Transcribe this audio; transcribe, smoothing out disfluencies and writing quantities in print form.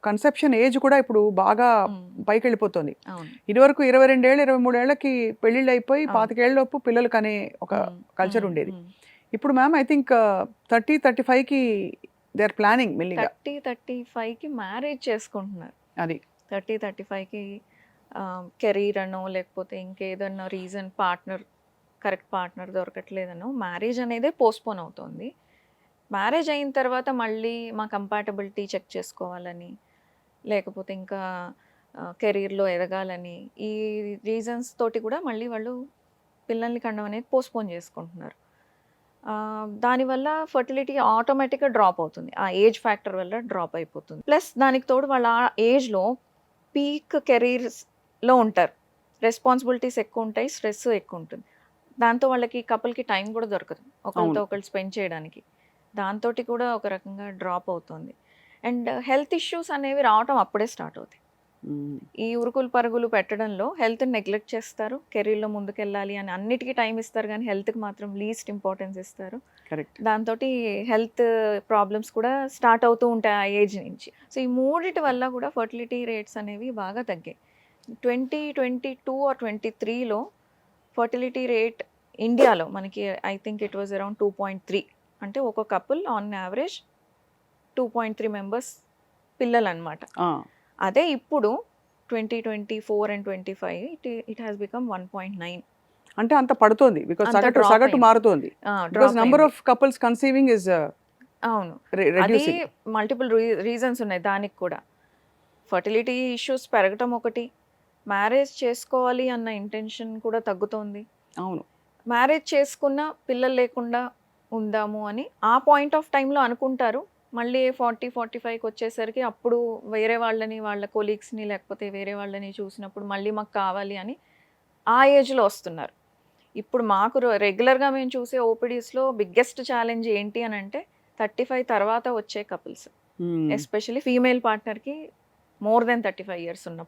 Conception age కూడా ఇప్పుడు బాగా ఉమ్, పైకి వెళ్ళిపోతుంది. అవును. ఇదివరకు 22 ఏళ్ళు 23 ఏళ్ళకి పెళ్ళిళ్ళు అయిపోయి అవును. 25 ఏళ్ళలోపు పిల్లలు కనే ఒక ఉమ్, కల్చర్ ఉమ్, ఉండేది. ఉమ్. ఇప్పుడు మ్యామ్ ఐ థింక్ 30-35కి దే ఆర్ ప్లానింగ్ మెల్లిగా. 30-35కి మ్యారేజ్ చేసుకుంటున్నారు. అది 30-35కి కెరీర్ అనో లేకపోతే ఇంకేదన్నా రీజన్ కరెక్ట్ పార్ట్నర్ దొరకట్లేదనో మ్యారేజ్ అనేదే పోస్ట్పోన్ అవుతుంది. మ్యారేజ్ అయిన తర్వాత మళ్ళీ మా కంపాటబిలిటీ చెక్ చేసుకోవాలని, లేకపోతే ఇంకా కెరీర్లో ఎదగాలని, ఈ రీజన్స్ తోటి కూడా మళ్ళీ వాళ్ళు పిల్లల్ని కనడం అనేది పోస్ట్పోన్ చేసుకుంటున్నారు. దానివల్ల ఫర్టిలిటీ ఆటోమేటిక్గా డ్రాప్ అవుతుంది. ఆ ఏజ్ ఫ్యాక్టర్ వల్ల డ్రాప్ అయిపోతుంది. ప్లస్ దానికి తోడు వాళ్ళ ఆ ఏజ్లో పీక్ కెరీర్స్లో ఉంటారు. రెస్పాన్సిబిలిటీస్ ఎక్కువ ఉంటాయి, స్ట్రెస్ ఎక్కువ ఉంటుంది. దాంతో వాళ్ళకి కపుల్కి టైం కూడా దొరకదు ఒకరితో అవును. ఒకళ్ళు స్పెండ్ చేయడానికి. దాంతో కూడా ఒక రకంగా డ్రాప్ అవుతుంది. అండ్ హెల్త్ ఇష్యూస్ అనేవి రావటం అప్పుడే స్టార్ట్ అవుతాయి. మ్మ్. ఈ ఉరుకులు పరుగులు పెట్టడంలో హెల్త్ని నెగ్లెక్ట్ చేస్తారు. కెరీర్లో ముందుకెళ్ళాలి అని అన్నిటికీ టైం ఇస్తారు, కానీ హెల్త్కి మాత్రం లీస్ట్ ఇంపార్టెన్స్ ఇస్తారు. కరెక్ట్. దాంతో హెల్త్ ప్రాబ్లమ్స్ కూడా స్టార్ట్ అవుతూ ఉంటాయి ఆ ఏజ్ నుంచి. సో ఈ మూడిటి వల్ల కూడా ఫర్టిలిటీ రేట్స్ అనేవి బాగా తగ్గాయి. 2022 ఆర్ 23లో ఫర్టిలిటీ రేట్ ఇండియాలో మనకి I think it was around 2.3. అంటే ఒక కపుల్ ఆన్ యావరేజ్ 2.3 మెంబర్స్ పిల్లలు అనమాట. ఆ, అదే ఇప్పుడు 2024 అండ్ 25 ఇట్ హ్యాస్ బికమ్ 1.9. అంటే అంత పడుతోంది బికాస్ అంత సగటు డ్రాప్ సగటు అయింది. మారుతోంది బికాస్ డ్రాప్ నంబర్ అయింది. ఆఫ్ కపుల్స్ కన్సీవింగ్ ఇస్ అవును. అది రెడ్యూసింగ్. మల్టిపుల్ రీజన్స్ ఉన్నాయి దానికి కూడా. ఫర్టిలిటీ ఇష్యూస్ పెరగటం ఒకటి, మ్యారేజ్ చేసుకోవాలి అన్న ఇంటెన్షన్ కూడా తగ్గుతోంది. అవును. మ్యారేజ్ చేసుకున్న పిల్లలు లేకుండా ఉందాము అని ఆ పాయింట్ ఆఫ్ టైంలో అనుకుంటారు. మళ్ళీ 40-45కి వచ్చేసరికి అప్పుడు వేరే వాళ్ళని, వాళ్ళ కొలీగ్స్ని లేకపోతే వేరే వాళ్ళని చూసినప్పుడు మళ్ళీ మాకు కావాలి అని ఆ ఏజ్లో వస్తున్నారు. ఇప్పుడు మాకు రెగ్యులర్గా మేము చూసే ఓపీడీస్లో బిగ్గెస్ట్ ఛాలెంజ్ ఏంటి అని అంటే 35 తర్వాత వచ్చే కపుల్స్, మ్మ్. ఎస్పెషల్లీ ఫీమేల్ పార్ట్నర్కి మోర్ దెన్ 35 ఇయర్స్ ఉన్నప్పుడు.